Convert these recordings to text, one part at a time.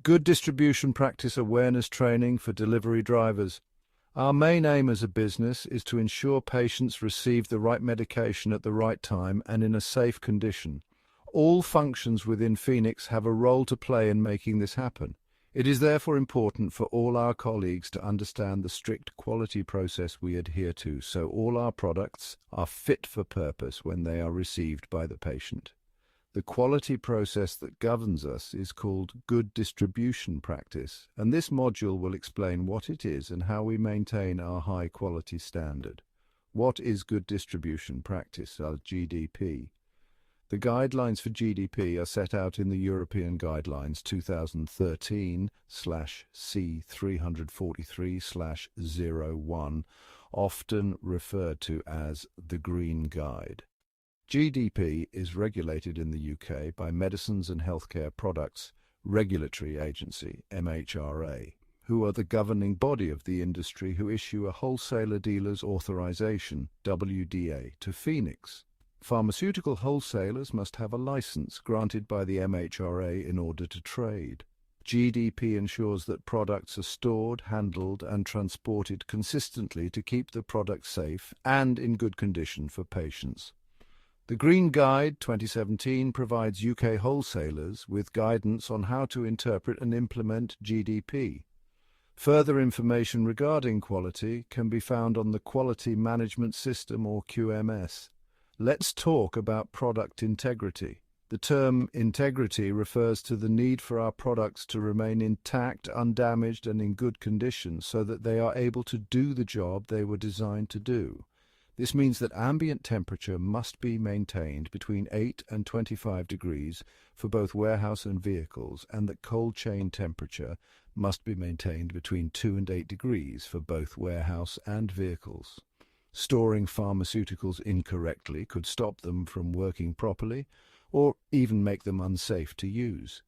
Good distribution practice awareness training for delivery drivers. Our main aim as a business is to ensure patients receive the right medication at the right time and in a safe condition. All functions within Phoenix have a role to play in making this happen. It is therefore important for all our colleagues to understand the strict quality process we adhere to, so all our products are fit for purpose when they are received by the patient. The quality process that governs us is called good distribution practice, and this module will explain what it is and how we maintain our high quality standard. What is good distribution practice, or GDP? The guidelines for GDP are set out in the European Guidelines 2013/C343/01, often referred to as the Green Guide. GDP is regulated in the UK by Medicines and Healthcare Products Regulatory Agency, MHRA, who are the governing body of the industry who issue a Wholesaler Dealers Authorization, WDA, to Phoenix. Pharmaceutical wholesalers must have a license granted by the MHRA in order to trade. GDP ensures that products are stored, handled, and transported consistently to keep the product safe and in good condition for patients. The Green Guide 2017 provides UK wholesalers with guidance on how to interpret and implement GDP. Further information regarding quality can be found on the Quality Management System, or QMS. Let's talk about product integrity. The term integrity refers to the need for our products to remain intact, undamaged, and in good condition so that they are able to do the job they were designed to do. This means that ambient temperature must be maintained between 8 and 25 degrees for both warehouse and vehicles, and that cold chain temperature must be maintained between 2 and 8 degrees for both warehouse and vehicles. Storing pharmaceuticals incorrectly could stop them from working properly or even make them unsafe to use.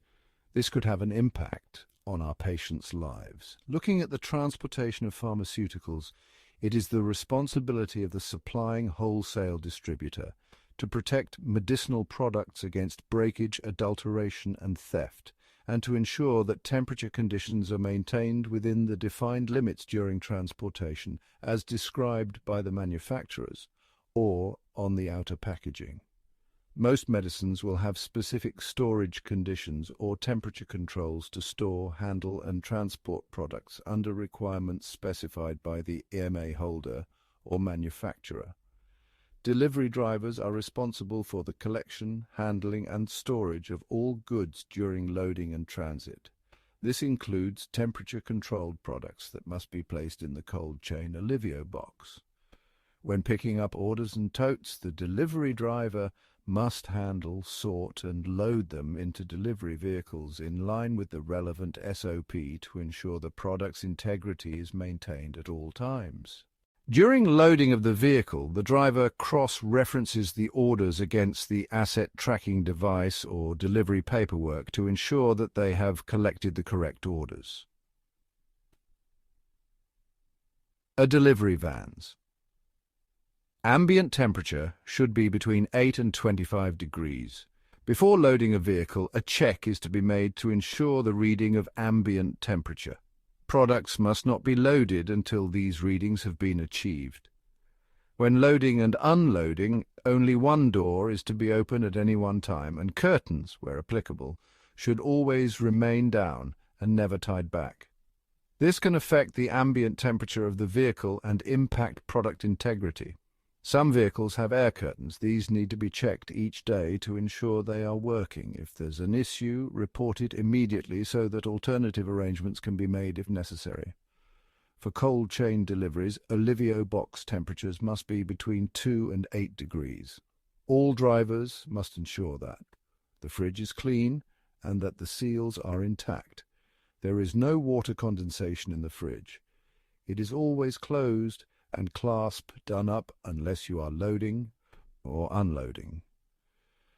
This could have an impact on our patients' lives. Looking at the transportation of pharmaceuticals, it is the responsibility of the supplying wholesale distributor to protect medicinal products against breakage, adulteration, and theft, and to ensure that temperature conditions are maintained within the defined limits during transportation, as described by the manufacturers, or on the outer packaging. Most medicines will have specific storage conditions or temperature controls to store, handle, and transport products under requirements specified by the EMA holder or manufacturer. Delivery drivers are responsible for the collection, handling, and storage of all goods during loading and transit. This includes temperature-controlled products that must be placed in the cold chain Alivio box. When picking up orders and totes, the delivery driver must handle, sort, and load them into delivery vehicles in line with the relevant SOP to ensure the product's integrity is maintained at all times. During loading of the vehicle, the driver cross-references the orders against the asset tracking device or delivery paperwork to ensure that they have collected the correct orders. Delivery vans. Ambient temperature should be between 8 and 25 degrees. Before loading a vehicle, a check is to be made to ensure the reading of ambient temperature. Products must not be loaded until these readings have been achieved. When loading and unloading, only one door is to be open at any one time, and curtains, where applicable, should always remain down and never tied back. This can affect the ambient temperature of the vehicle and impact product integrity. Some vehicles have air curtains. These need to be checked each day to ensure they are working. If there's an issue, report it immediately so that alternative arrangements can be made if necessary. For cold chain deliveries, Alivio box temperatures must be between 2 and 8 degrees. All drivers must ensure that the fridge is clean and that the seals are intact. There is no water condensation in the fridge. It is always closed and clasp done up unless you are loading or unloading.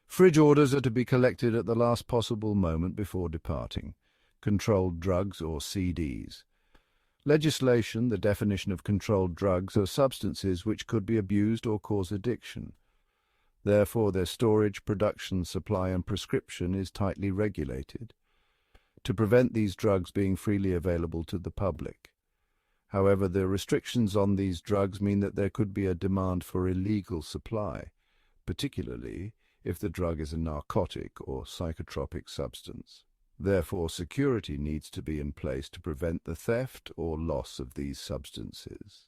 Fridge orders are to be collected at the last possible moment before departing. Controlled drugs or CDs. Legislation, the definition of controlled drugs, are substances which could be abused or cause addiction. Therefore, their storage, production, supply, and prescription is tightly regulated. to prevent these drugs being freely available to the public. However, the restrictions on these drugs mean that there could be a demand for illegal supply, particularly if the drug is a narcotic or psychotropic substance. Therefore, security needs to be in place to prevent the theft or loss of these substances.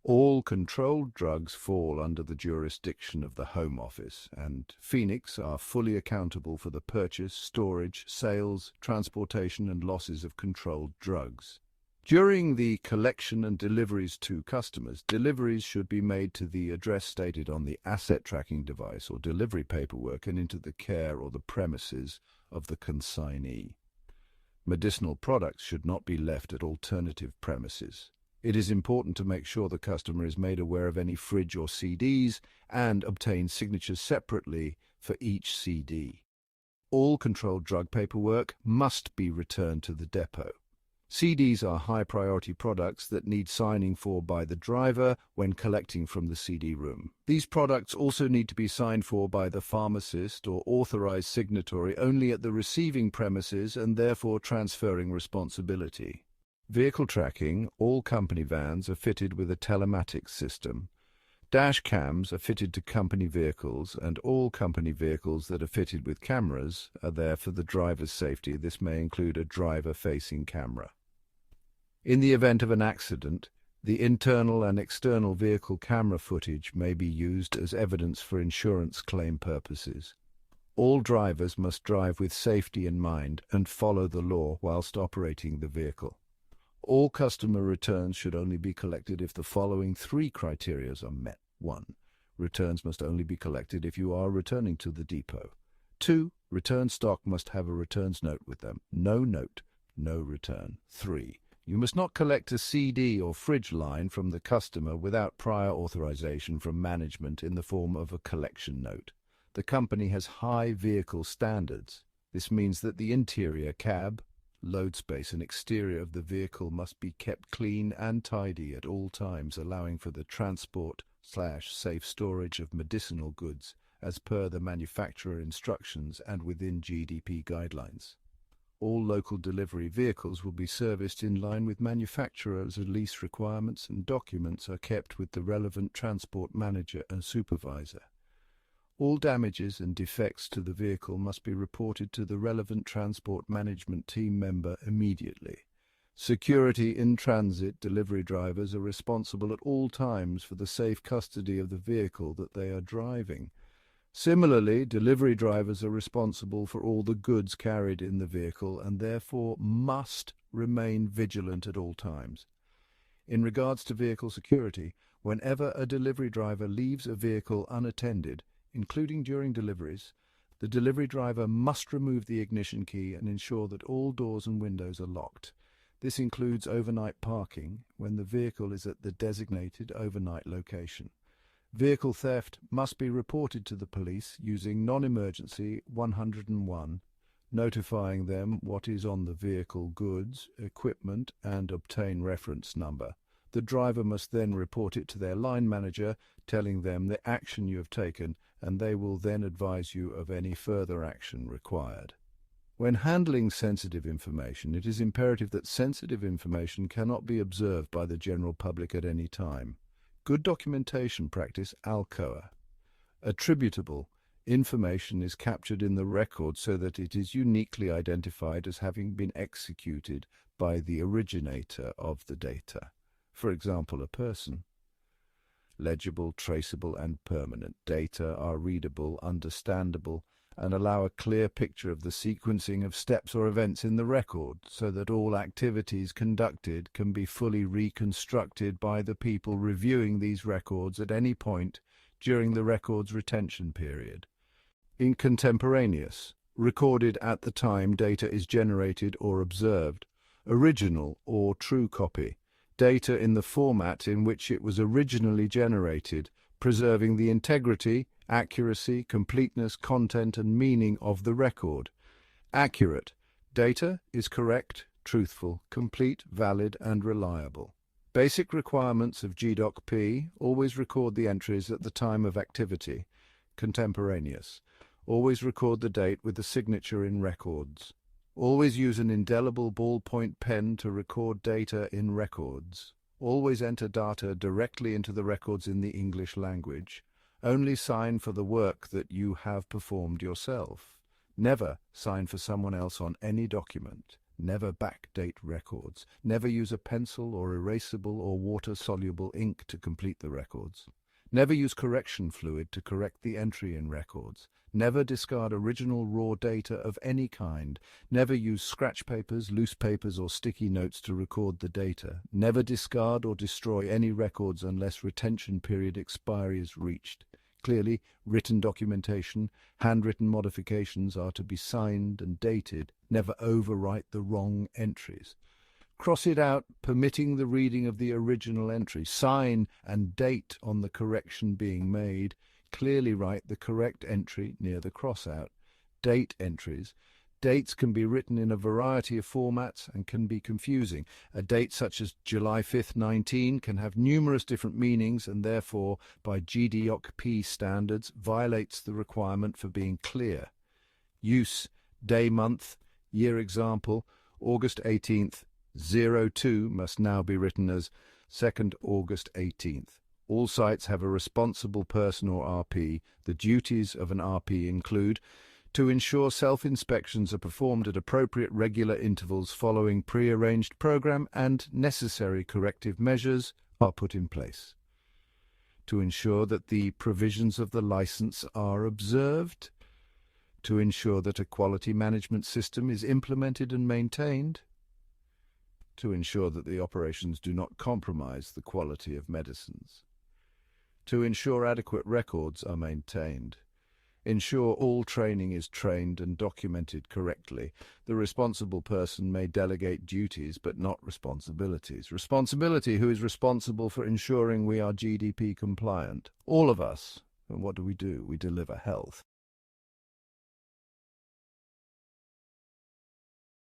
All controlled drugs fall under the jurisdiction of the Home Office, and Phoenix are fully accountable for the purchase, storage, sales, transportation, and losses of controlled drugs. During the collection and deliveries to customers, deliveries should be made to the address stated on the asset tracking device or delivery paperwork and into the care or the premises of the consignee. Medicinal products should not be left at alternative premises. It is important to make sure the customer is made aware of any fridge or CDs and obtain signatures separately for each CD. All controlled drug paperwork must be returned to the depot. CDs are high-priority products that need signing for by the driver when collecting from the CD room. These products also need to be signed for by the pharmacist or authorized signatory only at the receiving premises and therefore transferring responsibility. Vehicle tracking. All company vans are fitted with a telematics system. Dash cams are fitted to company vehicles, and all company vehicles that are fitted with cameras are there for the driver's safety. This may include a driver-facing camera. In the event of an accident, the internal and external vehicle camera footage may be used as evidence for insurance claim purposes. All drivers must drive with safety in mind and follow the law whilst operating the vehicle. All customer returns should only be collected if the following 3 criteria are met. 1. Returns must only be collected if you are returning to the depot. 2. Return stock must have a returns note with them. No note, no return. 3. You must not collect a CD or fridge line from the customer without prior authorization from management in the form of a collection note. The company has high vehicle standards. This means that the interior cab, load space and exterior of the vehicle must be kept clean and tidy at all times, allowing for the transport/safe storage of medicinal goods as per the manufacturer instructions and within GDP guidelines. All local delivery vehicles will be serviced in line with manufacturer's release requirements, and documents are kept with the relevant transport manager and supervisor. All damages and defects to the vehicle must be reported to the relevant transport management team member immediately. Security in transit delivery drivers are responsible at all times for the safe custody of the vehicle that they are driving. Similarly, delivery drivers are responsible for all the goods carried in the vehicle and therefore must remain vigilant at all times. In regards to vehicle security, whenever a delivery driver leaves a vehicle unattended, including during deliveries, the delivery driver must remove the ignition key and ensure that all doors and windows are locked. This includes overnight parking when the vehicle is at the designated overnight location. Vehicle theft must be reported to the police using non-emergency 101, notifying them what is on the vehicle goods, equipment, and obtain reference number. The driver must then report it to their line manager, telling them the action you have taken, and they will then advise you of any further action required. When handling sensitive information, it is imperative that sensitive information cannot be observed by the general public at any time. Good documentation practice, ALCOA. Attributable information is captured in the record so that it is uniquely identified as having been executed by the originator of the data. For example, a person. Legible, traceable, and permanent data are readable, understandable, and allow a clear picture of the sequencing of steps or events in the record so that all activities conducted can be fully reconstructed by the people reviewing these records at any point during the record's retention period. In contemporaneous, recorded at the time data is generated or observed, original or true copy, data in the format in which it was originally generated, preserving the integrity, accuracy, completeness, content, and meaning of the record. Accurate. Data is correct, truthful, complete, valid, and reliable. Basic requirements of GDOC-P: always record the entries at the time of activity. Contemporaneous. Always record the date with the signature in records. Always use an indelible ballpoint pen to record data in records. Always enter data directly into the records in the English language. Only sign for the work that you have performed yourself. Never sign for someone else on any document. Never backdate records. Never use a pencil or erasable or water-soluble ink to complete the records. Never use correction fluid to correct the entry in records. Never discard original raw data of any kind. Never use scratch papers, loose papers, or sticky notes to record the data. Never discard or destroy any records unless retention period expiry is reached. Clearly, written documentation, handwritten modifications are to be signed and dated. Never overwrite the wrong entries. Cross it out, permitting the reading of the original entry. Sign and date on the correction being made. Clearly write the correct entry near the cross-out. Date entries. Dates can be written in a variety of formats and can be confusing. A date such as July 5th, 19 can have numerous different meanings and therefore, by GDOC-P standards, violates the requirement for being clear. Use, day, month, year example, August 18th, 02 must now be written as 2nd August 18th. All sites have a responsible person or RP. The duties of an RP include to ensure self-inspections are performed at appropriate regular intervals following pre-arranged program and necessary corrective measures are put in place. To ensure that the provisions of the license are observed. To ensure that a quality management system is implemented and maintained. To ensure that the operations do not compromise the quality of medicines. To ensure adequate records are maintained. Ensure all training is trained and documented correctly. The responsible person may delegate duties but not responsibilities. Responsibility: who is responsible for ensuring we are GDP compliant? All of us. And what do? We deliver health.